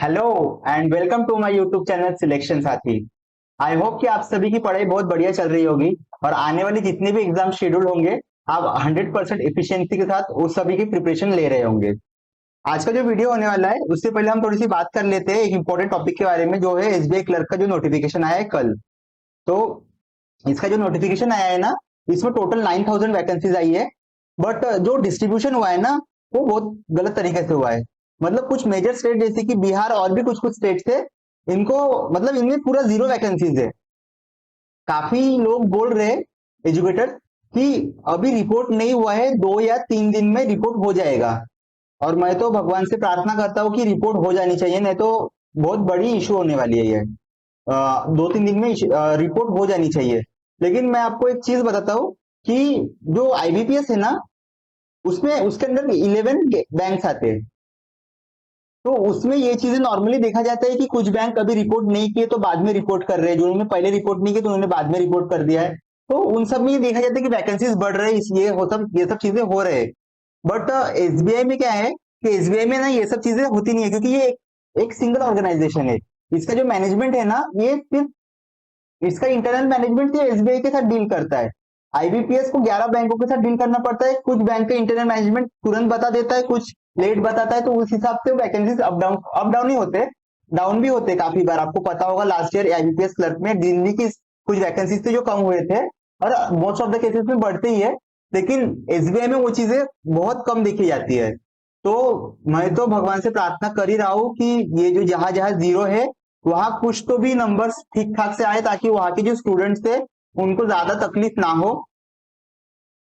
Hello and welcome to my YouTube channel selection Sathi. I hope कि आप सभी की पढ़ाई बहुत बढ़िया चल रही होगी और आने वाले जितने भी एग्जाम शेड्यूल होंगे आप 100% एफिशिएंसी के साथ उस सभी की प्रिपरेशन ले रहे होंगे। आज का जो वीडियो होने वाला है उससे पहले हम थोड़ी सी बात कर लेते हैं एक इंपॉर्टेंट टॉपिक के बारे में, जो है एसबीआई क्लर्क का जो नोटिफिकेशन आया है कल। तो इसका जो नोटिफिकेशन आया है ना, इसमें टोटल 9000 वैकेंसीज आई है। बट जो डिस्ट्रीब्यूशन हुआ है ना, वो बहुत गलत तरीके से हुआ है। मतलब कुछ मेजर स्टेट जैसे कि बिहार और भी कुछ कुछ स्टेट थे, इनको मतलब इनमें पूरा जीरो वैकेंसीज है। काफी लोग बोल रहे एजुकेटर कि अभी रिपोर्ट नहीं हुआ है, 2 या 3 दिन में रिपोर्ट हो जाएगा। और मैं तो भगवान से प्रार्थना करता हूँ कि रिपोर्ट हो जानी चाहिए, नहीं तो बहुत बड़ी इशू होने वाली है ये। 2-3 दिन में रिपोर्ट हो जानी चाहिए। लेकिन मैं आपको एक चीज बताता हूँ कि जो आईबीपीएस है ना, उसमें उसके अंदर 11 बैंक आते हैं। तो उसमें ये चीजें नॉर्मली देखा जाता है कि कुछ बैंक अभी रिपोर्ट नहीं किए तो बाद में रिपोर्ट कर रहे हैं, जिन्होंने पहले रिपोर्ट नहीं किए तो उन्होंने बाद में रिपोर्ट कर दिया है। तो उन सब में ये देखा जाता है कि वैकेंसीज बढ़ रहे हैं, ये सब चीजें हो रहे हैं। बट एसबीआई में क्या है कि एसबीआई में ना ये सब चीजें होती नहीं है, क्योंकि ये एक सिंगल ऑर्गेनाइजेशन है। इसका जो मैनेजमेंट है ना, ये सिर्फ इसका इंटरनल मैनेजमेंट से एसबीआई के साथ डील करता है। आईबीपीएस को 11 बैंकों के साथ डील करना पड़ता है। कुछ बैंक का इंटरनल मैनेजमेंट तुरंत बता देता है, कुछ लेट बताता है, तो उस हिसाब से वैकेंसीज अप डाउन ही होते, डाउन भी होते काफी बार। आपको पता होगा लास्ट ईयर आईबीपीएस क्लर्क में दिल्ली की कुछ वैकेंसीज थे जो कम हुए थे, और मोस्ट ऑफ द केसेस में बढ़ते ही है। लेकिन एसबीआई में वो चीजें बहुत कम देखी जाती है। तो मैं तो भगवान से प्रार्थना कर ही रहा हूँ कि ये जो जहां जहां जीरो है वहां कुछ तो भी नंबर्स ठीक ठाक से आए, ताकि वहां के जो स्टूडेंट्स थे उनको ज्यादा तकलीफ ना हो।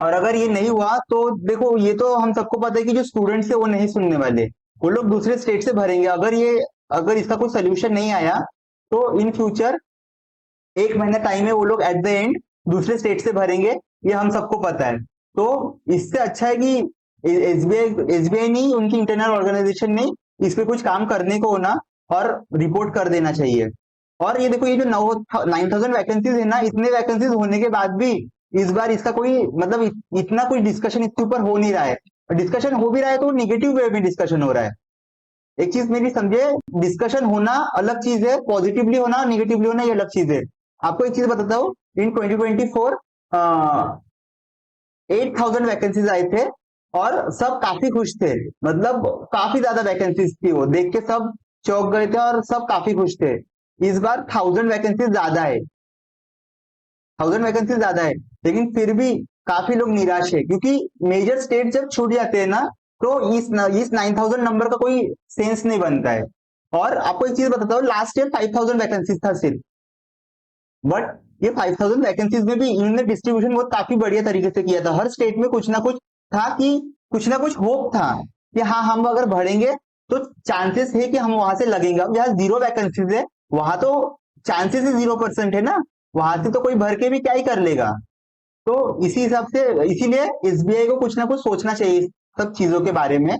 और अगर ये नहीं हुआ तो देखो, ये तो हम सबको पता है कि जो स्टूडेंट्स है वो नहीं सुनने वाले, वो लोग दूसरे स्टेट से भरेंगे। अगर इसका कोई सोल्यूशन नहीं आया तो इन फ्यूचर 1 महीना टाइम है, वो लोग एट द एंड दूसरे स्टेट से भरेंगे, ये हम सबको पता है। तो इससे अच्छा है कि एसबीआई नहीं, उनकी इंटरनल ऑर्गेनाइजेशन ने इस पे कुछ काम करने को होना और रिपोर्ट कर देना चाहिए। और ये देखो, ये जो 9000 वैकेंसीज है ना, इतने वैकेंसीज होने के बाद भी इस बार इसका कोई मतलब इतना कुछ डिस्कशन इसके ऊपर हो नहीं रहा है। डिस्कशन हो भी रहा है तो निगेटिव वे में डिस्कशन हो रहा है। एक चीज मेरी समझे, डिस्कशन होना अलग चीज है, पॉजिटिवली होना और निगेटिवली होना ये अलग चीज है। आपको एक चीज बताता हूँ, इन 2024 8000 वैकेंसीज आए थे और सब काफी खुश थे। मतलब काफी ज्यादा वैकेंसीज थी, वो देख के सब चौंक गए थे और सब काफी खुश थे। इस बार 1000 वैकेंसीज ज्यादा है, 1000 वैकेंसीज ज्यादा है, लेकिन फिर भी काफी लोग निराश है, क्योंकि मेजर स्टेट जब छूट जाते हैं ना, तो इस 9000 नंबर का कोई सेंस नहीं बनता है। और आपको एक चीज बताता हूँ, लास्ट ईयर 5000 वैकेंसीज था सिर्फ। बट ये 5000 वैकेंसीज में भी इन्होंने डिस्ट्रीब्यूशन बहुत काफी बढ़िया तरीके से किया था। हर स्टेट में कुछ ना कुछ था, कि कुछ ना कुछ होप था कि हाँ, हम अगर भरेंगे तो चांसेस है कि हम वहां से लगेंगे। अब जहाँ जीरो वैकेंसीज है वहां तो चांसेस ही 0% है ना, वहां से तो कोई भर के भी क्या ही कर लेगा। तो इसी हिसाब से, इसीलिए एसबीआई को कुछ ना कुछ सोचना चाहिए इस सब चीजों के बारे में।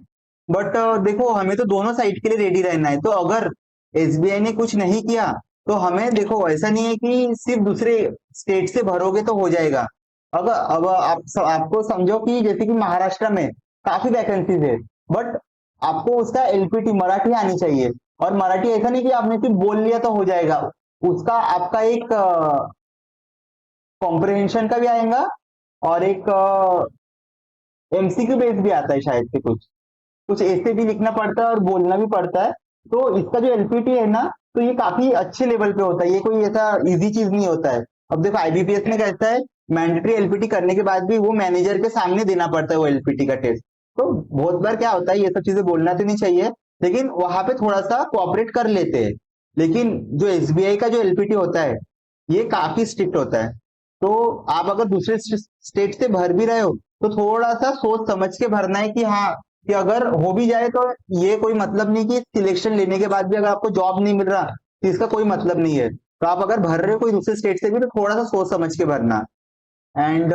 बट देखो, हमें तो दोनों साइड के लिए रेडी रहना है। तो अगर एसबीआई ने कुछ नहीं किया तो हमें देखो, ऐसा नहीं है कि सिर्फ दूसरे स्टेट से भरोगे तो हो जाएगा। अगर अब आपको समझो कि जैसे कि महाराष्ट्र में काफी वैकेंसीज है, बट आपको उसका एलपीटी मराठी आनी चाहिए। और मराठी ऐसा नहीं कि आपने सिर्फ बोल लिया तो हो जाएगा, उसका आपका एक कॉम्प्रिहेंशन का भी आएगा और एक एमसीक्यू बेस भी आता है शायद से, कुछ कुछ ऐसे भी लिखना पड़ता है और बोलना भी पड़ता है। तो इसका जो एलपीटी है ना, तो ये काफी अच्छे लेवल पे होता है, ये कोई ऐसा इजी चीज नहीं होता है। अब देखो आईबीपीएस में कैसा है, मैंडेटरी एलपीटी करने के बाद भी वो मैनेजर के सामने देना पड़ता है वो एलपीटी का टेस्ट। तो बहुत बार क्या होता है, ये सब चीजें बोलना तो नहीं चाहिए, लेकिन वहां पे थोड़ा सा कोऑपरेट कर लेते हैं। लेकिन जो एसबीआई का जो एलपीटी होता है, ये काफी स्ट्रिक्ट होता है। तो आप अगर दूसरे स्टेट से भर भी रहे हो तो थोड़ा सा सोच समझ के भरना है, कि हाँ, कि अगर हो भी जाए तो ये कोई मतलब नहीं कि सिलेक्शन लेने के बाद भी अगर आपको जॉब नहीं मिल रहा तो इसका कोई मतलब नहीं है। तो आप अगर भर रहे हो कोई दूसरे स्टेट से भी तो थोड़ा सा सोच समझ के भरना। एंड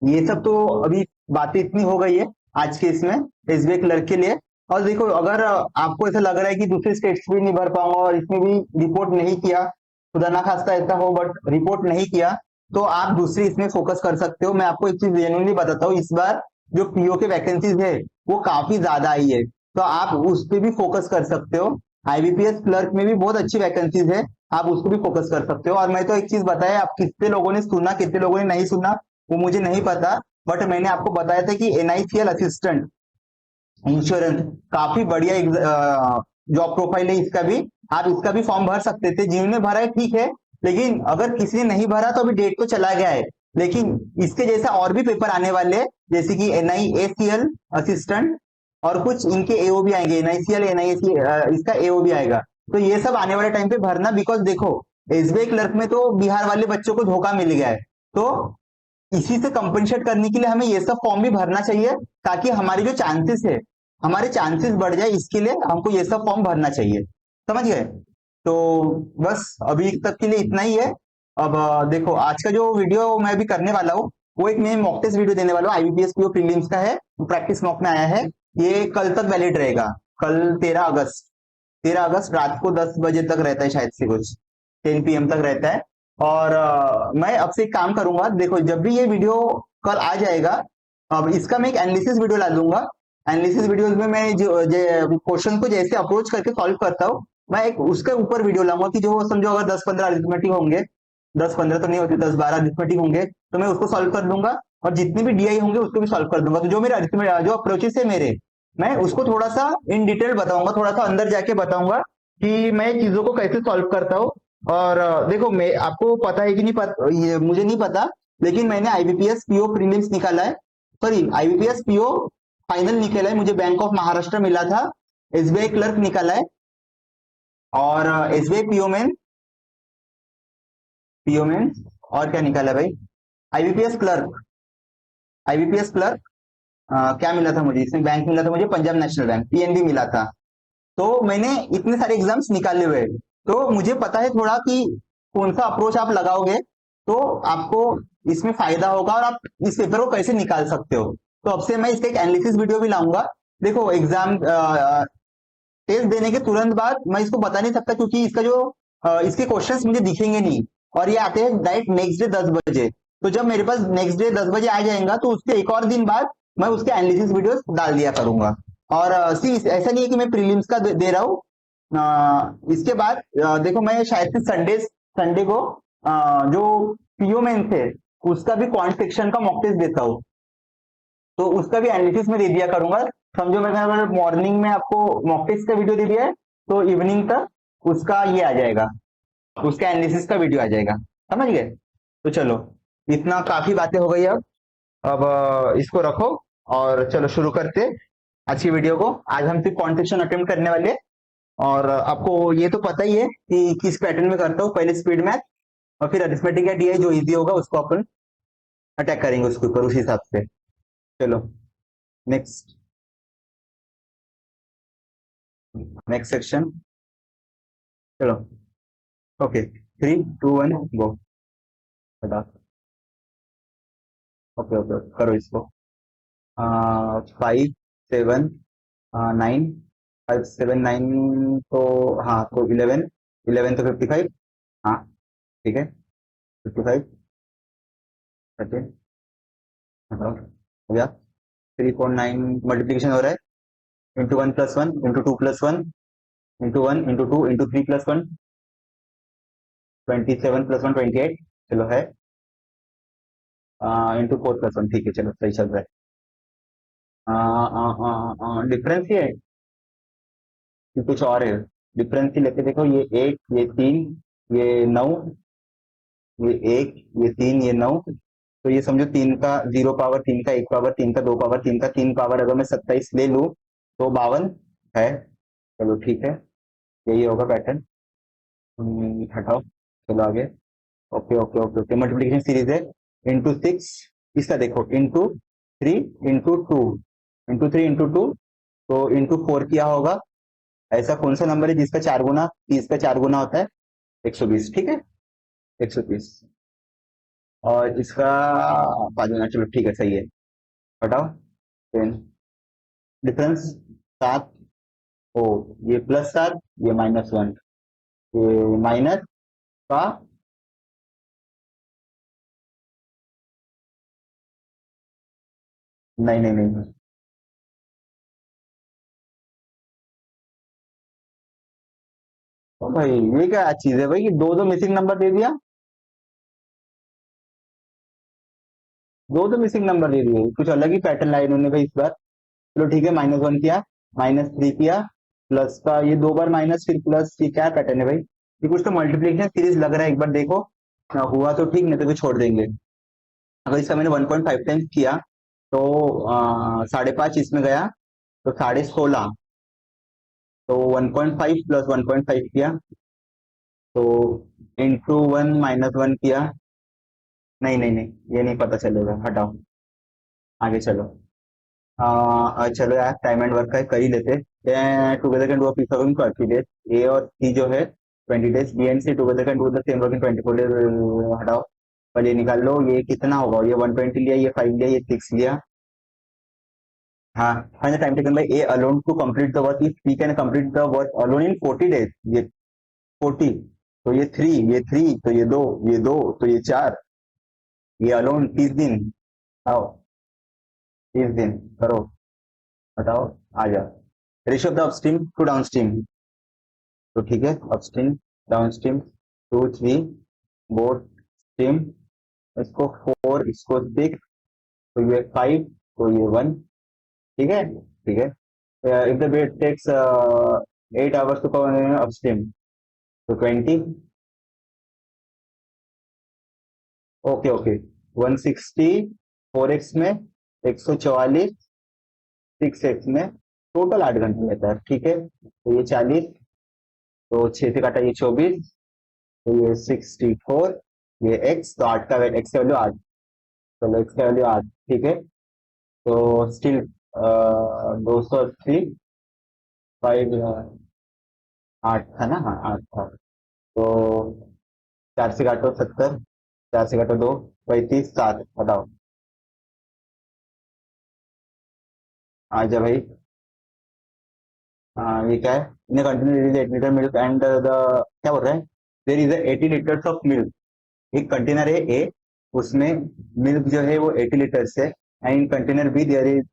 ये सब तो अभी बातें इतनी हो गई है आज के इसमें एसबीआई क्लर्क के लिए। और देखो, अगर आपको ऐसा लग रहा है कि दूसरे स्टेट्स भी नहीं भर पाऊंगा और इसमें भी रिपोर्ट नहीं किया, खुदा ना खास्ता ऐसा हो बट रिपोर्ट नहीं किया, तो आप दूसरी इसमें फोकस कर सकते हो। मैं आपको एक चीज जेन्युइनली बताता हूँ, इस बार जो पीओ के वैकेंसीज है वो काफी ज्यादा आई है। तो आप उस पर भी फोकस कर सकते हो। आईबीपीएस क्लर्क में भी बहुत अच्छी वैकेंसीज है, आप उसको भी फोकस कर सकते हो। और मैं तो एक चीज बताया, आप कितने लोगों ने सुना कितने लोगों ने नहीं सुना वो मुझे नहीं पता, बट मैंने आपको बताया था कि एनआईसीएल असिस्टेंट इंश्योरेंस काफी बढ़िया जॉब प्रोफाइल है इसका भी। आप इसका भी फॉर्म भर सकते थे, जिन्होंने भरा है ठीक है, लेकिन अगर किसी ने नहीं भरा तो अभी डेट तो चला गया है। लेकिन इसके जैसा और भी पेपर आने वाले हैं, जैसे कि एनआईएसीएल असिस्टेंट, और कुछ इनके एओ भी आएंगे, एनआईसीएल एनआईएसी इसका एओ भी आएगा। तो ये सब आने वाले टाइम पे भरना, बिकॉज देखो एसबीआई क्लर्क में तो बिहार वाले बच्चों को धोखा मिल गया है। तो इसी से कंपनसेट करने के लिए हमें ये सब फॉर्म भी भरना चाहिए, ताकि हमारी जो चांसेस है, हमारे चांसेस बढ़ जाए, इसके लिए हमको ये सब फॉर्म भरना चाहिए। समझ गए? तो बस अभी तक के लिए इतना ही है। अब देखो आज का जो वीडियो मैं अभी करने वाला हूँ, वो एक मैं मॉक टेस्ट वीडियो देने वाला हूँ, आईबीपीएस पीओ प्रीलिम्स का है, प्रैक्टिस मॉक में आया है। ये कल तक वैलिड रहेगा, कल 13 अगस्त, 13 अगस्त रात को 10 बजे तक रहता है, शायद से कुछ 10 PM तक रहता है। और मैं अब से एक काम करूंगा, देखो जब भी ये वीडियो कल आ जाएगा, अब इसका मैं एक एनालिसिस वीडियो ला दूंगा। एनालिसिस वीडियोस में मैं जो क्वेश्चन को जैसे अप्रोच करके सॉल्व करता हूँ, मैं एक उसके ऊपर वीडियो लाऊंगा कि जो समझो अगर 10-15 अरिथमेटिक होंगे, 10-15 तो नहीं होती, 10-12 अरिथमेटिक होंगे, तो मैं उसको सॉल्व कर दूंगा। और जितने भी डीआई होंगे उसको भी सॉल्व कर दूंगा। तो जो मेरे जो अप्रोचेस है मेरे, मैं उसको थोड़ा सा इन डिटेल बताऊंगा, थोड़ा सा अंदर जाके बताऊंगा कि मैं चीजों को कैसे सॉल्व करता हूँ। और देखो मैं आपको पता है कि नहीं पता, ये मुझे नहीं पता, लेकिन मैंने आईबीपीएस पीओ प्रीलिम्स निकाला है, सॉरी आईबीपीएस पीओ फाइनल निकला है, मुझे बैंक ऑफ महाराष्ट्र मिला था, एसबीआई क्लर्क निकाला है, और एसबीआई पीओ मेन, और क्या निकाला है भाई, आईबीपीएस क्लर्क, आईबीपीएस क्लर्क क्या मिला था मुझे इसमें, बैंक मिला था मुझे पंजाब नेशनल बैंक, पीएनबी मिला था। तो मैंने इतने सारे एग्जाम्स निकाले हुए हैं, तो मुझे पता है थोड़ा कि कौन सा अप्रोच आप लगाओगे तो आपको इसमें फायदा होगा, और आप इस पेपर को कैसे निकाल सकते हो। तो अब से मैं इसका एक एनालिसिस वीडियो भी लाऊंगा। देखो एग्जाम टेस्ट देने के तुरंत बाद मैं इसको बता नहीं सकता, क्योंकि इसका जो इसके क्वेश्चंस मुझे दिखेंगे नहीं, और ये आते हैं डायरेक्ट नेक्स्ट डे 10 बजे। तो जब मेरे पास नेक्स्ट डे 10 बजे आ जाएगा, तो उसके एक और दिन बाद मैं उसके एनालिसिस वीडियोस डाल दिया करूंगा। और ऐसा नहीं है कि मैं प्रीलिम्स का दे रहा हूँ। इसके बाद देखो मैं शायद से संडे को जो पीओ मेंस है उसका भी क्वांट सेक्शन का मॉक टेस्ट देता हूँ, तो उसका भी एनालिसिस में दे दिया करूंगा। समझो मैंने अगर मॉर्निंग में आपको मॉक टेस्ट का वीडियो दे दिया है, तो इवनिंग तक उसका ये आ जाएगा, उसका एनालिसिस का वीडियो आ जाएगा। समझ गए? तो चलो, इतना काफी बातें हो गई। अब इसको रखो, और चलो शुरू करते हैं आज की वीडियो को। आज हम सिर्फ कॉन्सेप्शन अटेम्प्ट करने वाले हैं, और आपको ये तो पता ही है कि किस पैटर्न में करता हूँ, पहले स्पीड मैथ और फिर अरिथमेटिक या डीआई, जो इजी होगा उसको अपन अटैक करेंगे उसके ऊपर उस हिसाब से। चलो नेक्स्ट, नेक्स्ट सेक्शन, चलो ओके, 3, 2, 1 गो। बता, ओके ओके करो इसको। 5, 7, 9, 5, 7, 9, तो हाँ, तो 11, 11 तो 55, हाँ ठीक है, 55, 13, बताओ हो गया। 3, 4, 9 मल्टीप्लीकेशन हो रहा है, ×1+1, ×2+1, ×1, ×2, ×3+1, 27+1, 28, चलो है, ×4+1, ठीक है, चलो सही चल रहा है। डिफरेंस ये है कि कुछ और है, डिफरेंस ही लेके देखो, ये 1, ये 3, ये 9, ये 1, ये 3, ये 9, तो ये समझो 3 का 0 पावर, 3 का 1 पावर, 3 का 2 पावर, 3 का 3 पावर, अगर मैं 27 ले लूं तो 52 है। चलो ठीक है, यही होगा पैटर्न। हटाओ, चलो आगे। Okay okay okay okay, multiplication series है, ×6, इसका देखो ×3, ×2, ×3, ×2, तो ×4 किया होगा। ऐसा कौन सा नंबर है जिसका 4 गुना 30 का 4 गुना होता है? 120, ठीक है, 130। और इसका 5 गुना, चलो ठीक है सही है, हटाओ। टेन, डिफरेंस 7, ओ ये +7, ये -1, ये माइनस का, नहीं नहीं नहीं, तो भाई ये क्या चीज है भाई कि दो दो मिसिंग नंबर दे दिया, दो दो मिसिंग नंबर दे दिए, कुछ अलग ही पैटर्न लाया इन्होंने भाई इस बार। चलो ठीक है, -1 किया, -3 किया, प्लस का ये दो बार माइनस फिर प्लस, ये क्या पैटर्न है भाई? ये कुछ तो मल्टीप्लिकेशन सीरीज लग रहा है, एक बार देखो। हुआ तो ठीक, नहीं तो फिर छोड़ देंगे। अगर इसका मैंने 1.5 टाइम्स किया तो 5.5 इसमें गया, तो 16.5, तो 1.5 प्लस 1.5 किया, तो इंटू 1 - 1 किया। नहीं नहीं नहीं, ये नहीं पता चलेगा, हटाओ, आगे चलो। चलो यार, टाइम एंड वर्क का कर ही लेते। Together can do a piece of in 30 days. A और सी जो है 20 days, B and C together can do the same work in 24 days. हटाओ, पहले निकाल लो ये कितना होगा। ये 120 लिया, ये 5 लिया, ये 6 लिया। हाँ, find the time taken by A alone to complete the work if we can complete the work alone in 40 days. ये 40, तो ये 3, ये 3, तो ये 2, ये 2, तो ये 4, ये अलोन 30 दिन। आओ, 30 दिन करो, बताओ, आ जाओ। Ratio of the upstream to downstream, तो ठीक है, अपस्ट्रीम डाउनस्ट्रीम 2 3, बोथ स्ट्रीम, इसको 4, इसको 6, तो ये 5, तो ये 1। ठीक है, ठीक है। If the wait takes 8 hours to cover upstream, तो 20। ओके ओके, 160 4x में, 144 6x में, टोटल 8 घंटे लेता है। ठीक है, तो ये 40, तो 6 से काटा ये 24, तो ये 64, ये x, तो 8 का x का वैल्यू 8, चलो x का वैल्यू 8। ठीक है, तो स्टिल 280, 5 8 था ना, हाँ 8 था। तो 4 से काटो 70, 4 से काटो 2, 35 7, बताओ, आ जा भाई। ये क्या है? इन container 8 litre milk and the, क्या बोल रहा है? There is 80 litres of milk. एक कंटेनर है ए, उसमें मिल्क जो है वो 80 लीटर्स है, and container B there is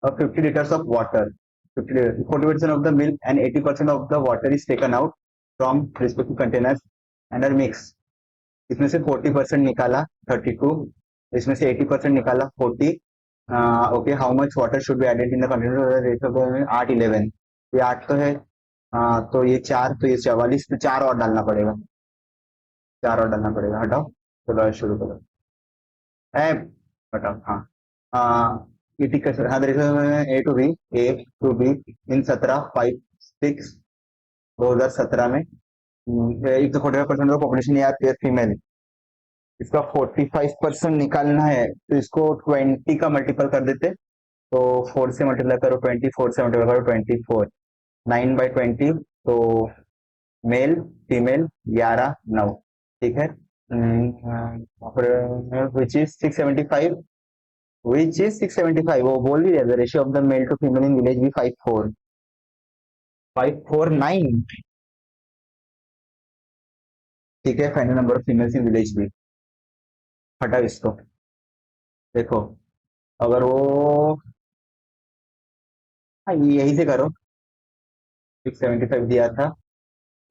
50 liters of water. 40% of the milk and 80% of the water is taken out from respective containers and are mixed. इसमें से 40% निकाला 32, इसमें से 80% निकाला 40। Okay, how much water should be added in the container? Ratio 8:11, ये 8 तो है, तो ये 4, तो ये 44, तो 4 और डालना पड़ेगा, 4 और डालना पड़ेगा। हटाओ, चलो शुरू करो। ए, हटाओ, हाँ, ये ठीक है सर। हाँ, ए टू बी इन 17 5 6 2017 में, इफ द 45% ऑफ पॉपुलेशन या फीमेल, इसका 45% निकालना है, तो इसको 20 का मल्टीपल कर देते, तो 4 से मल्टीप्लाई करो, 24 से मल्टीप्लाई करो, 24, 9/20, तो मेल फीमेल 11 9। ठीक है, विच इज 675, विच इज 675, वो बोल भी दिया, ratio of the male to female in village भी 54 549। ठीक है, final number of females in village भी। हटा इसको, देखो, अगर वो, हाँ यही से करो, 675 दिया था,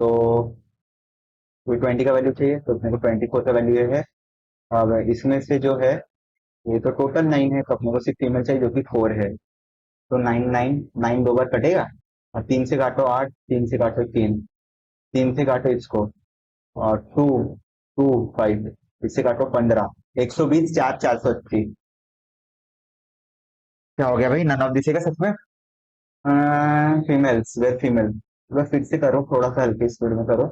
तो 20 का वैल्यू चाहिए, तो अपने को 24 का वैल्यू है। अब इसमें से जो है, ये तो टोटल 9 है, तो अपने को सिर्फ फीमेल चाहिए जो कि 4 है, तो 9 9 9 दो बार कटेगा, और 3 से काटो 8, 3 से काटो 3, 3 से काटो इसको, और 2 2 5, इससे काटो 15, 120 4 480। क्या हो गया भाई, नन ऑफ दिस है क्या सच में? फीमेल्स, वेर फीमेल, बस फिर से करो, थोड़ा सा हल्के स्पीड में करो।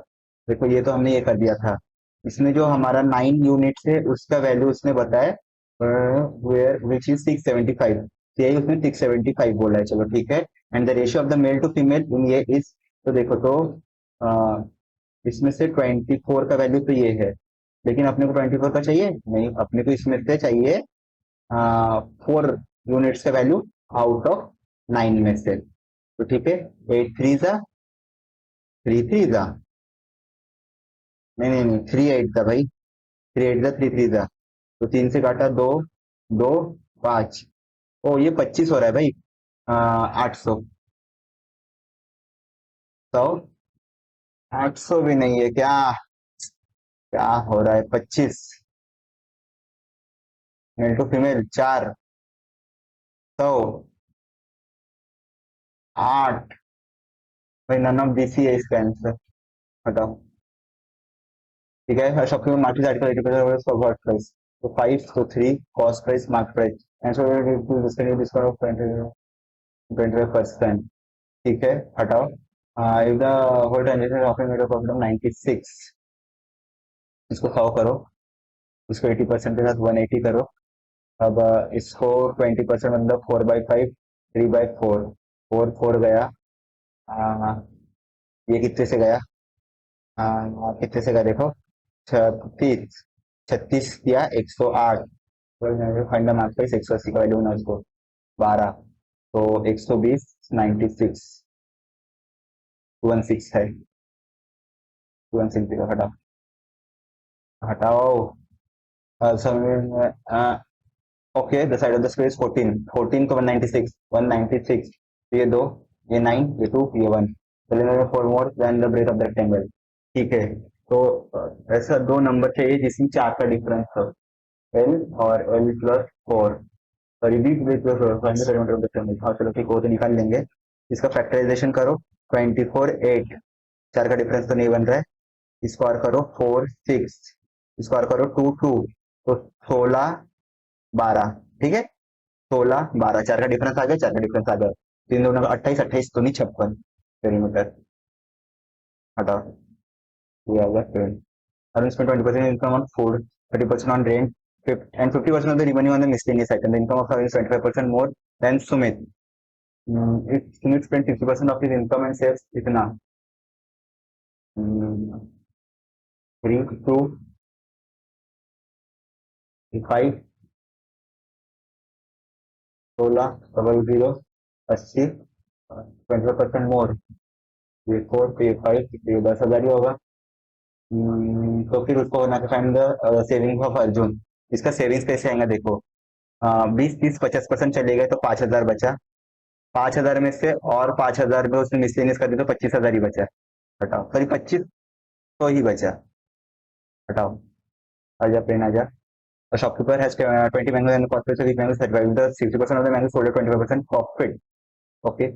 देखो, ये तो हमने ये कर दिया था, इसमें जो हमारा 9 यूनिट है उसका वैल्यू उसने बताया, वेयर विच इज 675, यही उसने 675 बोला है। चलो ठीक है, and the ratio of the male to female in ये इज, तो देखो, तो अ, इसमें से 24 का वैल्यू तो ये है, लेकिन अपने को 24 का चाहिए नहीं, अपने को इसमें से चाहिए 4 यूनिट्स का वैल्यू आउट ऑफ 9 में से। तो ठीक है, 8 3 जा 3 3 जा, नहीं नहीं नहीं, 3 8 था भाई, 3 8 जा 3 3 जा, तो 3 से काटा 2 2 5, ओ ये 25 हो रहा है भाई, 800 100 800 भी नहीं है क्या? क्या हो रहा है? 25। Male to female 400। 8। भाई नन ऑफ दिस ही है इसका आंसर। हटाओ। ठीक है, शॉपिंग में market article 80% for what price? तो 5 तो 3 cost price market price answer discount of 25%। ठीक है, हटाओ। If the whole transaction offering made a profit of 96, इसको 100 करो। इसको 80% के साथ 180 करो। अब इसको 20% मतलब 4/5, 3/4, 4 गया। आ, ये कितने से गया? कितने से गया देखो। 36। 36 किया 108। फंड मार्क 180 का वैल्यू ना उसको 12, तो 120, 96, 216 है। 216 हटाओ। हटाओ। Okay, the side of the square is 14। 14 तो 196, 196। ये दो, ये 9, ये 2, ये 1। Cylinder 4 more than the breadth of the rectangle. ठीक है। तो ऐसा दो नंबर चाहिए जिसमें 4 का डिफरेंस हो। एल और L plus 4। Sorry, B plus find the perimeter of the rectangle. हाँ चलो ठीक, वो तो निकाल लेंगे। इसका फैक्टराइजेशन करो। 24 8। 4 का डिफरेंस तो नहीं बन रहा है। स्क्वायर करो 4 6। स्क्वायर करो 2 2। तो 16 12। ठीक है। 16 12, 4 का डिफरेंस आ गया, 4 का डिफरेंस आ गया। तीन दोनों का 28, 28 तो नहीं 56 पेरीमीटर। हटाओ। ये आ गया 10। Earns spent 20% income on food, 30% on rent, and 50% of the revenue on the miscellaneous item. The income of Harun is 25% more than Sumit. If Sumit spent 60% of his income and saves itna, 3 2 5 16 00 80, 25% मोर, ये 4 ये 5, ये 10,000 ही होगा। तो फिर उसको होना find the saving of Arjun. इसका savings कैसे आएगा देखो। 20 30 50% चले गए तो 5,000 बचा। 5,000 में से और 5,000 में उसने मिसलेनियस कर दिया तो 25,000 ही बचा। हटाओ, सॉरी 25 तो ही बचा। हटाओ। आजा पेन आजा। A shopkeeper has 20 mangoes and the cost price of each mango is 35. The 60% of the mangoes sold at 25% profit. Okay,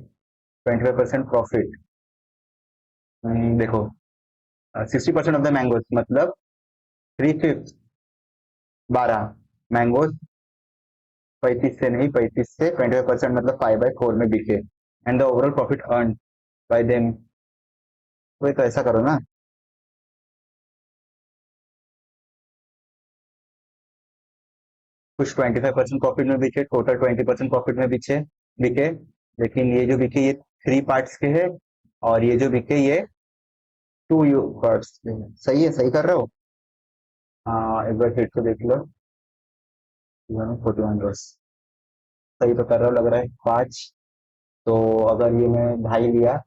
25% profit. देखो, 60% ऑफ द मैंगोज मतलब 3/5, 12 मैंगोज। 35 से नहीं, 35 से 25% मतलब 5/4 में बिके। And the overall profit earn by them. वही तो, ऐसा करो ना। कुछ 25% प्रॉफिट में बिके, टोटल 20% प्रॉफिट में बिके बिके। लेकिन ये जो बिके ये 3 पार्ट्स के हैं, और ये जो बिके ये 2 यू पार्ट्स के हैं। सही है, सही कर रहे हो। हाँ, एक बार फिर से देख लो। 41 बस। सही तो कर रहे हो लग रहा है। 5। तो अगर ये मैं ढाई लिया,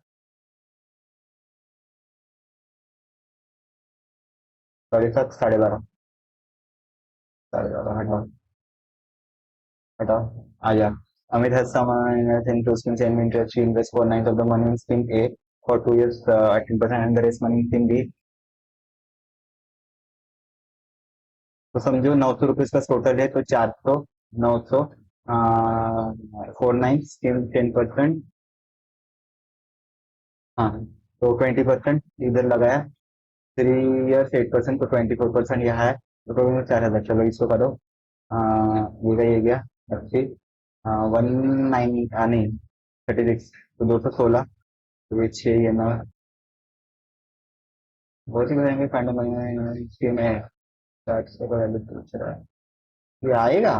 7.5 12.5। 12.5 हटाओ। हटाओ। आ जा। Amit has some anything to spin 10 minutes. She invests 4/9 of the money in spin A for 2 years at 10%, and the rest money in spin B. तो समझो 900 रुपये का टोटल है, तो 400, 900, 4/9 स्पिन 10%। हाँ, तो 20% इधर लगाया। 3 years 8%, तो 24% यहाँ है। तो टोटल में 4,000। चलो इसको करो। ये गया 80। 19 नहीं 36, तो 216। तो ये 6, ये 9। बहुत ही बताएंगे कांड में है। 400 का वैल्यू पूछ रहा है। ये आएगा।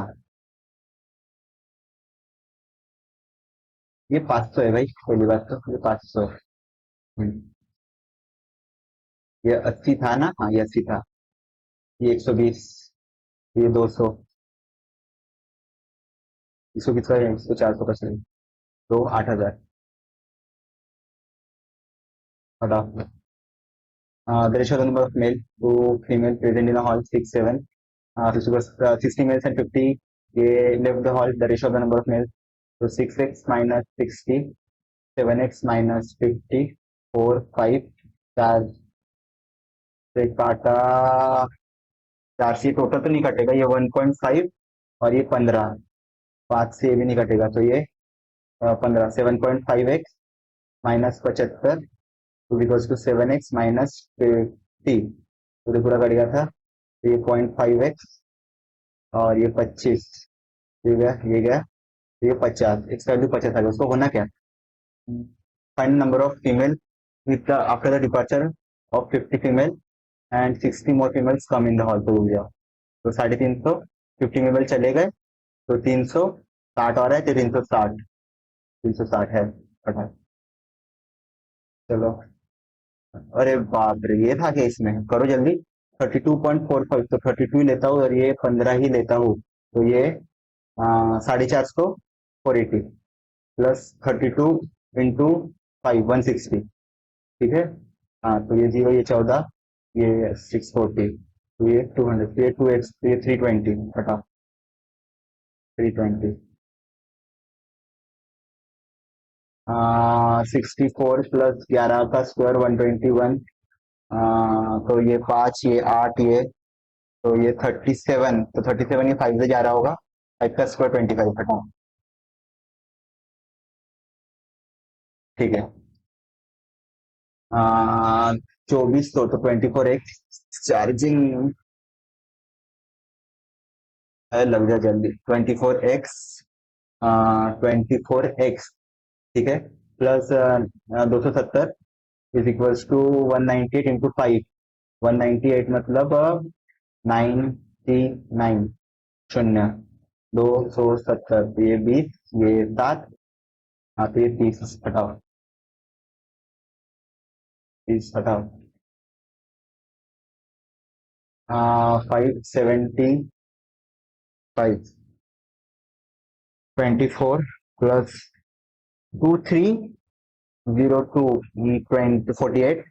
ये 500 है भाई, पहली बात तो ये 500। ये 80 था ना? हाँ, ये 80 था। ये 120, ये 200। इसको कितना है? इसको 400 का चाहिए। तो 8,000। बताओ। The ratio of the number of male to female present in a hall 6 7, 60 males and 50 left the hall. The ratio of the number of males to 6x minus 60, 7x minus 50, 4 5, चार से काटा, चार से टोटल तो नहीं कटेगा, ये 1.5 और ये 15, 5 से ये भी नहीं कटेगा, तो ये 15, 7.5x minus 75 equals to 7x minus 50, तो ये पूरा कट गया था, तो ये 0.5x और ये 25, ये गया ये गया, तो ये 50, इसका वैल्यू 50 आ गया। उसको होना क्या, find number of female with after the departure of 50 female and 60 more females come in the hall, तो हो गया। तो 350, 50 फीमेल चले गए, तो 360 आ रहा है, तो 360, 360 है, पता। चलो, अरे बाप रे, ये था क्या इसमें, करो जल्दी। 32.45, तो 32 ही लेता हूँ और ये 15 ही लेता हूँ, तो ये 450, 480 प्लस 32 इंटू 5, 160, ठीक है। हाँ, तो ये 0, ये 14, ये 640, तो ये 200, ये 2x, तो ये 320, हटा 320। 64 प्लस 11 का स्क्वायर 121, तो ये 5, ये 8, ये, तो ये 37, तो 37 ये 5 से जा रहा होगा, 5 का स्क्वायर 25, हटा, ठीक है। 24, तो 24x चार्जिंग, लग जा जल्दी, 24x, 24x, ठीक है, plus 270 is equals to 198 into 5, 198 मतलब 99, शून्य, 270, तो ये 20, ये 7, हाँ, तो ये 30 हटाओ, 30 हटाओ, 575, 24 प्लस 2302, 48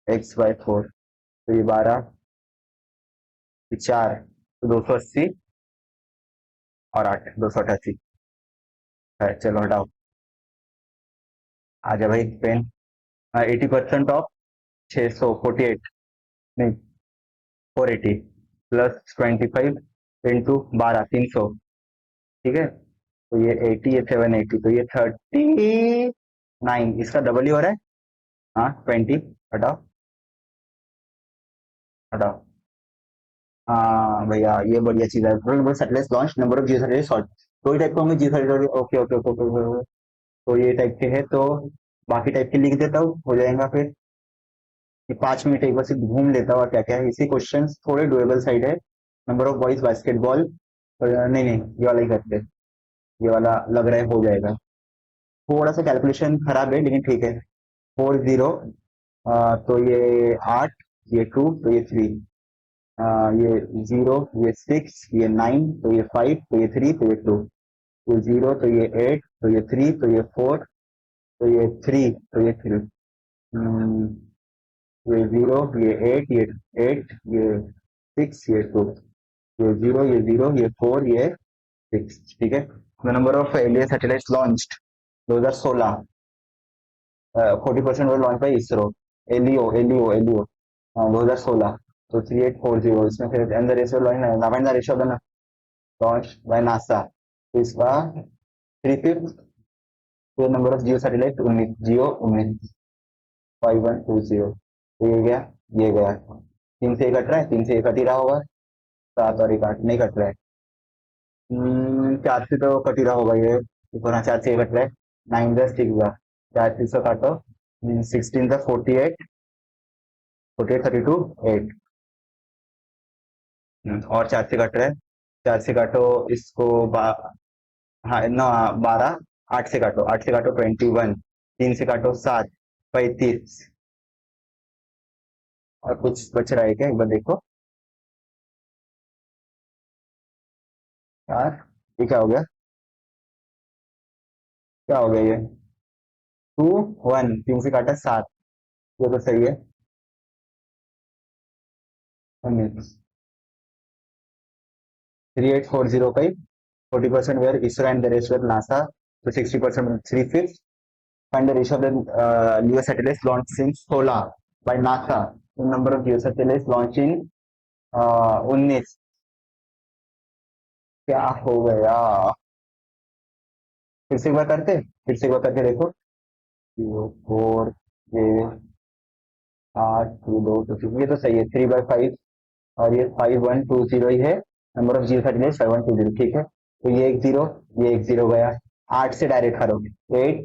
एक्स बाय 4, तो ये 12, 4, तो 280 और 8, 288 है, चलो हटाओ, आ जा भाई पेन। 80% ऑफ 648, नहीं 480 प्लस 25 इंटू 12, 300, ठीक है, तो ये 80, ये 780, तो ये 39, इसका डबल ही हो रहा है, हाँ 20, हटाओ, हटाओ। हाँ भैया, ये बढ़िया चीज है, number satellite launch, number of geo satellite short, दो ही टाइप के होंगे geo satellite, okay okay okay okay, तो ये टाइप के है, तो बाकी टाइप के लिख देता हूँ, हो जाएगा फिर। ये 5 मिनट एक बार से घूम लेता हूँ और क्या क्या है, इसी क्वेश्चन थोड़े डुएबल साइड है। नंबर ऑफ बॉयज बास्केटबॉल, नहीं नहीं, ये वाला ही करते हैं, ये वाला लग रहा है हो जाएगा, थोड़ा सा कैलकुलेशन खराब है लेकिन ठीक है। 40, तो ये 8, ये 2, तो ये 3, ये 0, ये 6, ये 9, तो ये 5, तो ये 3, तो ये 2, ये 0, तो ये 8, तो ये 3, तो ये 4, तो ये 3, तो ये 3, ये 0, ये 8, ये 8, ये 6, ये 2, ये 0, ये 0, ये 4, ये 6, ठीक है। The number of alien satellites launched 2016, 40% launch by ISRO, LEO LEO LEO, 2016, तो 3840, इसमें फिर and the ratio launch, find the ratio of the launch by NASA, तो इसका 3/5, तो number of geo satellite 19, geo 19, 5120, तो ये गया, ये गया, 3 से 1 कट रहा है, 3 से 1 कट ही रहा होगा, 7 और 1 8 नहीं कट रहा है, 4 से तो कट ही रहा होगा ये, पूरा 4 से 1 कट रहा है, 9 10 ठीक हुआ, 4 3 से काटो, 16 था 48, 48 32 8, और 4 से कट रहा है, 4 से काटो इसको, हाँ ना, 12, 8 से काटो, 8 से काटो 21, 3 से काटो 7, 35, और कुछ बच रहा है क्या, एक बार देखो यार, ये क्या हो गया, क्या हो गया ये, 2 1, 3 से काटा 7, ये तो सही है, 3840 का ही 40% were ISRO and the rest were NASA, तो 60% 3/5, Find the ratio of the LEO satellites launched in 16 by NASA. The number of LEO satellites launched in 19. क्या हो गया? फिर से एक बार करते, फिर से एक बार करके देखो। 4 8 2 2 2 ये तो सही है, 3/5 और ये 5120 ही है। नंबर ऑफ जीरो सैटेलाइट 5120, ठीक है। तो ये एक जीरो, ये एक जीरो गया। 8 से डायरेक्ट करो। 8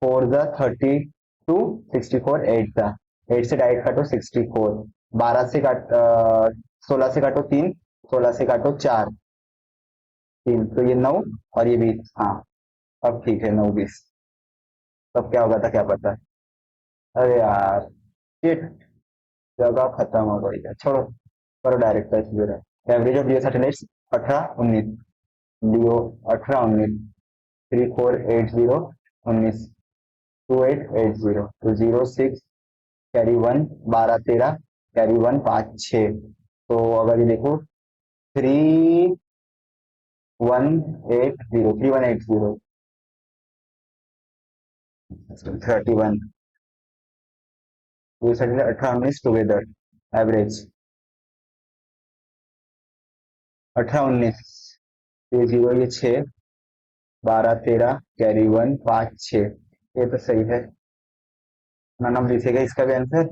4 द 32 64 8 द 8 से डायरेक्ट काटो 64। 12 से काट 16 से काटो 3, 16 से काटो 4, 3 तो ये 9 और ये 20। हाँ अब ठीक है, 9 20। तब क्या होगा था क्या पता। अरे यार, शिट, जगह खत्म हो गई है, छोड़ो, करो direct average of Leo satellites 18 19। लियो 18 19, 3480 19, 2880 तो 06 कैरी 1 12 13 कैरी 1 5 6। तो अगर ये देखो 3180 31, तो सैटेलाइट 18 19 टुगेदर एवरेज 18 19, ये जीरो ये 6 12 13 कैरी 1 5 6। ये तो सही है। नन ऑफ दिस है इसका भी आंसर,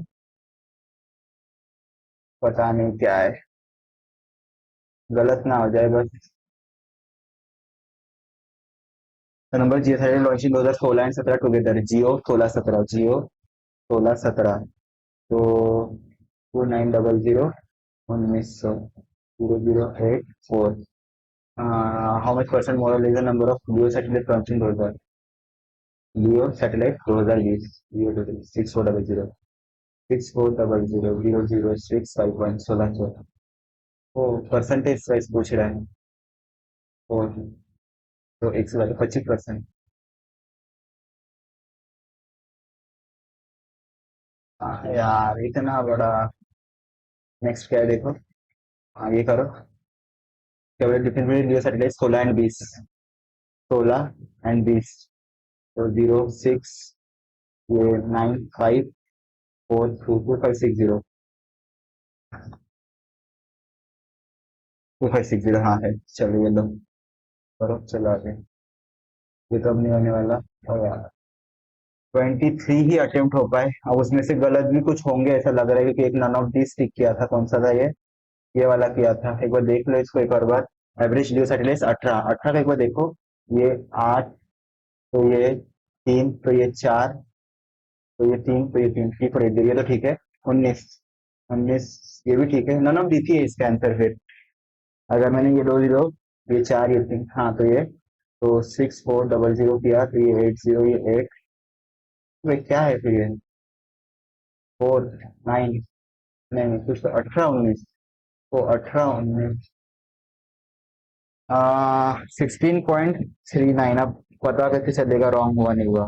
पता नहीं क्या है, गलत ना हो जाए बस। नंबर जियो था लॉन्चिंग 2016 एंड 17 टुगेदर। जियो 16 17, जियो 16 17 तो 2900 1900 0084। How much percent model is the number of Leo satellite launching 2000। Leo satellite 2020, लियो 6400 6400 0065 16 वो परसेंटेज वाइज पूछ रहा है। और तो 125%। यार इतना बड़ा। नेक्स्ट क्या है देखो, आगे करो। क्या बोले difference between Leo satellite 16 and 20। 16 and 20 तो 06 ये 95422560 2560 हाँ है। चलो ये लो, करो चलो आगे। ये तो अब नहीं होने वाला। और यार 23 ही अटेम्प्ट हो पाए, अब उसमें से गलत भी कुछ होंगे ऐसा लग रहा है, क्योंकि एक नन ऑफ दिस टिक किया था, कौन सा था ये वाला किया था। एक बार देख लो इसको एक और बार। एवरेज लियो सैटेलाइट 18 का एक बार देखो। ये 8 तो ये 3 तो ये 4 तो ये 3 तो ये 3 ठीक और ये तो ठीक है। 19 19 ये भी ठीक है, नन ऑफ दी थी है इसका आंसर फिर। अगर मैंने ये दो जीरो, ये 4 ये 3 हाँ तो ये तो 6400 किया तो ये 80 ये 8। भाई क्या है फिर ये 4 9, नहीं कुछ तो 18 19, तो 18 19 16.39। अब पता कैसे चलेगा रॉन्ग हुआ नहीं हुआ।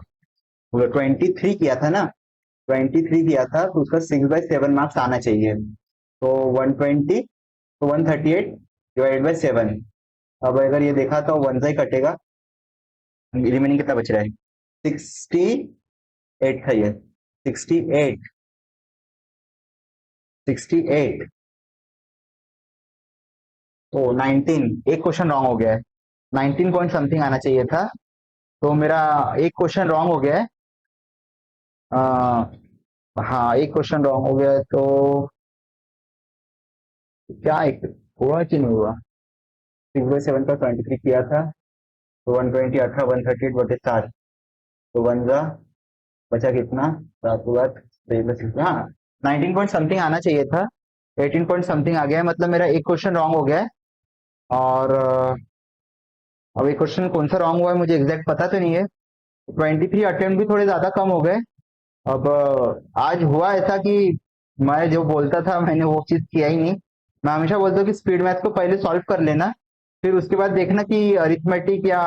23 किया था ना, 23 किया था तो उसका 6/7 मार्क्स आना चाहिए। तो 120 तो 138 डिवाइडेड बाई 7। अब अगर ये देखा तो 1 से ही कटेगा, रिमेनिंग कितना बच रहा है? 68 था ये, 68 68 तो 19, एक क्वेश्चन रॉन्ग हो गया है। 19 पॉइंट समथिंग आना चाहिए था, तो मेरा एक क्वेश्चन रॉन्ग हो गया है। हाँ एक क्वेश्चन रॉन्ग हो गया है, तो क्या एक हुआ कि नहीं हुआ? 6/7 का 23 किया था तो 120 18 138 बटे 4 तो 1 जा बचा कितना? 7 बात हाँ 19 पॉइंट समथिंग आना चाहिए था, 18 पॉइंट समथिंग आ गया है, मतलब मेरा एक क्वेश्चन रॉन्ग हो गया है। और अब एक क्वेश्चन कौन सा रॉन्ग हुआ है मुझे एग्जैक्ट पता तो नहीं है। 23 अटेम्प्ट भी थोड़े ज्यादा कम हो गए। अब आज हुआ ऐसा कि मैं जो बोलता था मैंने वो चीज किया ही नहीं। मैं हमेशा बोलता हूँ कि स्पीड मैथ को पहले सॉल्व कर लेना, फिर उसके बाद देखना कि अरिथमेटिक या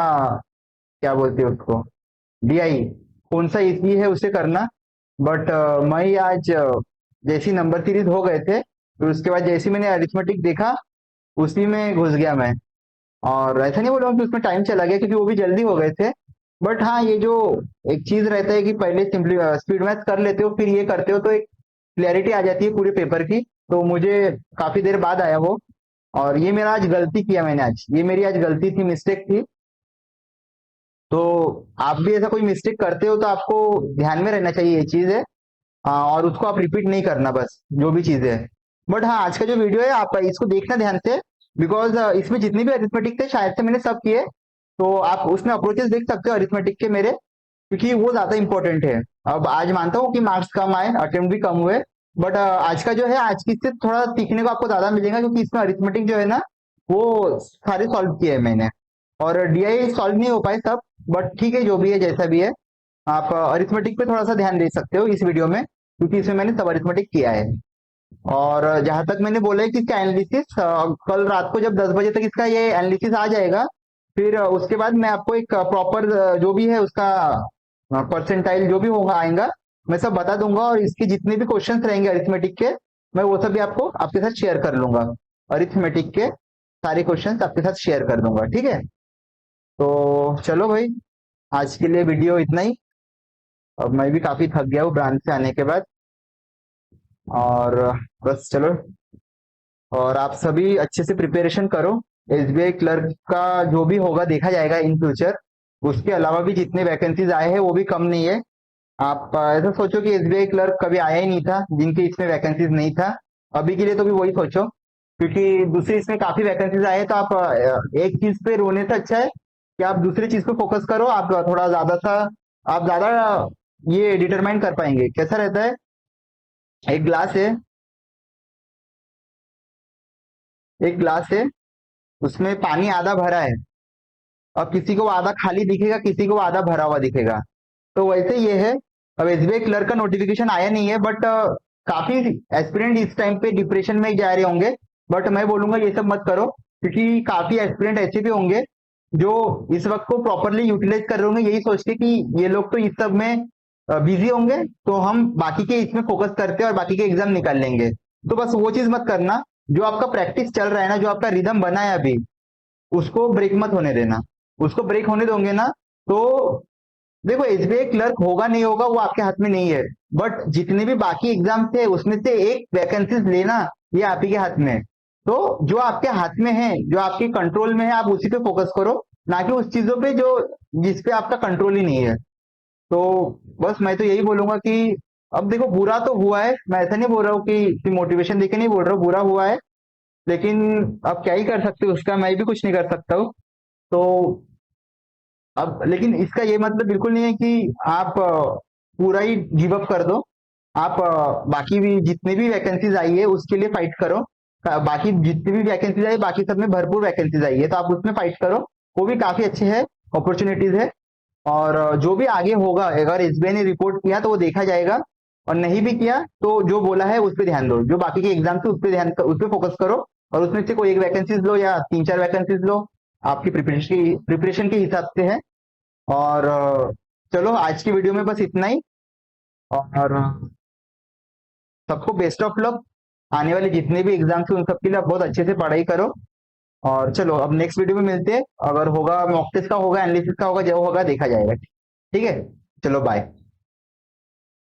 क्या बोलते हैं उसको, डीआई कौन सा इजी है उसे करना। बट मैं आज जैसी नंबर सीरीज हो गए थे, फिर उसके बाद जैसे मैंने अरिथमेटिक देखा उसी में घुस गया मैं। और ऐसा नहीं बोलूंगा कि उसमें टाइम चला गया, क्योंकि वो भी जल्दी हो गए थे। बट हाँ, ये जो एक चीज रहता है कि पहले सिंपली स्पीड मैथ कर लेते हो फिर ये करते हो तो एक क्लैरिटी आ जाती है पूरे पेपर की। तो मुझे काफी देर बाद आया वो। और ये मेरा आज गलती किया मैंने, आज ये मेरी आज गलती थी, मिस्टेक थी। तो आप भी ऐसा कोई मिस्टेक करते हो तो आपको ध्यान में रहना चाहिए, ये चीज है। और उसको आप रिपीट नहीं करना, बस जो भी चीजें है। बट हाँ, आज का जो वीडियो है आप इसको देखना ध्यान से, बिकॉज इसमें जितनी भी अरिथमेटिक थे शायद से मैंने सब किए। तो आप उसमें अप्रोचेस देख सकते हो अरिथमेटिक के मेरे, क्योंकि वो ज्यादा इंपॉर्टेंट है। अब आज मानता हूँ कि मार्क्स कम आए, अटेम्प्ट भी कम हुए, बट आज का जो है, आज की से थोड़ा सीखने को आपको ज्यादा मिलेगा, क्योंकि इसमें अरिथमेटिक जो है ना, वो सारे सॉल्व किए हैं मैंने। और डीआई सॉल्व नहीं हो पाए सब, बट ठीक है, जो भी है जैसा भी है। आप अरिथमेटिक पे थोड़ा सा ध्यान दे सकते हो इस वीडियो में, क्योंकि इसमें मैंने सब अरिथमेटिक किया है। और जहां तक मैंने बोला है कि इसका एनालिसिस कल रात को जब 10 बजे तक इसका ये एनालिसिस आ जाएगा, फिर उसके बाद मैं आपको एक प्रॉपर जो भी है उसका परसेंटाइल जो भी होगा आएगा, मैं सब बता दूंगा। और इसके जितने भी क्वेश्चंस रहेंगे अरिथमेटिक के, मैं वो सब भी आपको आपके साथ शेयर कर लूंगा। अरिथमेटिक के सारे क्वेश्चंस आपके साथ शेयर कर दूंगा, ठीक है। तो चलो भाई, आज के लिए वीडियो इतना ही। अब मैं भी काफी थक गया हूँ ब्रांच से आने के बाद। और बस चलो, और आप सभी अच्छे से प्रिपरेशन करो। एसबीआई क्लर्क का जो भी होगा देखा जाएगा इन फ्यूचर। उसके अलावा भी जितने वैकेंसीज आए हैं वो भी कम नहीं है। आप ऐसा सोचो कि एसबीआई क्लर्क कभी आया ही नहीं था जिनके इसमें वैकेंसीज नहीं था। अभी के लिए तो भी वही सोचो, क्योंकि दूसरी इसमें काफी वैकेंसीज आए हैं। तो आप एक चीज पे रोने से अच्छा है कि आप दूसरी चीज पे फोकस करो। आप थोड़ा ज्यादा सा, आप ज्यादा ये डिटरमाइन कर पाएंगे। कैसा रहता है, एक ग्लास है, एक ग्लास है, उसमें पानी आधा भरा है। अब किसी को आधा खाली दिखेगा, किसी को आधा भरा हुआ दिखेगा। तो वैसे ये है। अब एसबीआई क्लर्क का नोटिफिकेशन आया नहीं है, बट काफी एस्पिरेंट इस टाइम पे डिप्रेशन में जा रहे होंगे। बट मैं बोलूंगा ये सब मत करो, क्योंकि काफी एस्पिरेंट ऐसे भी होंगे जो इस वक्त को प्रॉपरली यूटिलाइज कर रहे होंगे, यही सोच के कि ये लोग तो इस सब में बिजी होंगे, तो हम बाकी के इसमें फोकस करते हैं और बाकी के एग्जाम निकाल लेंगे। तो बस वो चीज मत करना। जो आपका प्रैक्टिस चल रहा है ना, जो आपका रिदम बना है अभी, उसको ब्रेक मत होने देना। उसको ब्रेक होने दोगे ना, तो देखो, एसबीआई क्लर्क होगा नहीं होगा वो आपके हाथ में नहीं है। बट जितने भी बाकी एग्जाम थे उसमें से एक वैकेंसीज लेना, ये आप ही के हाथ में है। तो जो आपके हाथ में है, जो आपके कंट्रोल में है, आप उसी पे फोकस करो, ना कि उस चीजों पे जो जिस पे आपका कंट्रोल ही नहीं है। तो बस मैं तो यही बोलूंगा कि अब देखो, बुरा तो हुआ है, मैं ऐसा नहीं बोल रहा हूँ कि मोटिवेशन देके नहीं बोल रहा हूँ, बुरा हुआ है। लेकिन अब क्या ही कर सकते हो, उसका मैं भी कुछ नहीं कर सकता हूँ। तो अब लेकिन इसका ये मतलब बिल्कुल नहीं है कि आप पूरा ही गिव अप कर दो। आप बाकी भी जितने भी वैकेंसीज आई है उसके लिए फाइट करो। बाकी जितनी भी वैकेंसीज आई, बाकी सब में भरपूर वैकेंसीज आई है, तो आप उसमें फाइट करो। वो भी काफी अच्छे है, अपॉर्चुनिटीज है। और जो भी आगे होगा, अगर एसबीआई ने रिपोर्ट किया तो वो देखा जाएगा, और नहीं भी किया तो जो बोला है उस पर ध्यान दो। जो बाकी के एग्जाम से उस पर ध्यान, उस पर फोकस करो। और उसमें से कोई एक वैकेंसीज लो या 3-4 वैकेंसीज लो, आपकी प्रिपरेशन के हिसाब से है। और चलो, आज की वीडियो में बस इतना ही। और सबको बेस्ट ऑफ लक। आने वाले जितने भी एग्जाम्स हैं उन सब के लिए आप बहुत अच्छे से पढ़ाई करो। और चलो, अब नेक्स्ट वीडियो में मिलते हैं। अगर होगा मॉक टेस्ट का होगा, एनालिसिस का होगा, जो होगा देखा जाएगा। ठीक है, चलो बाय।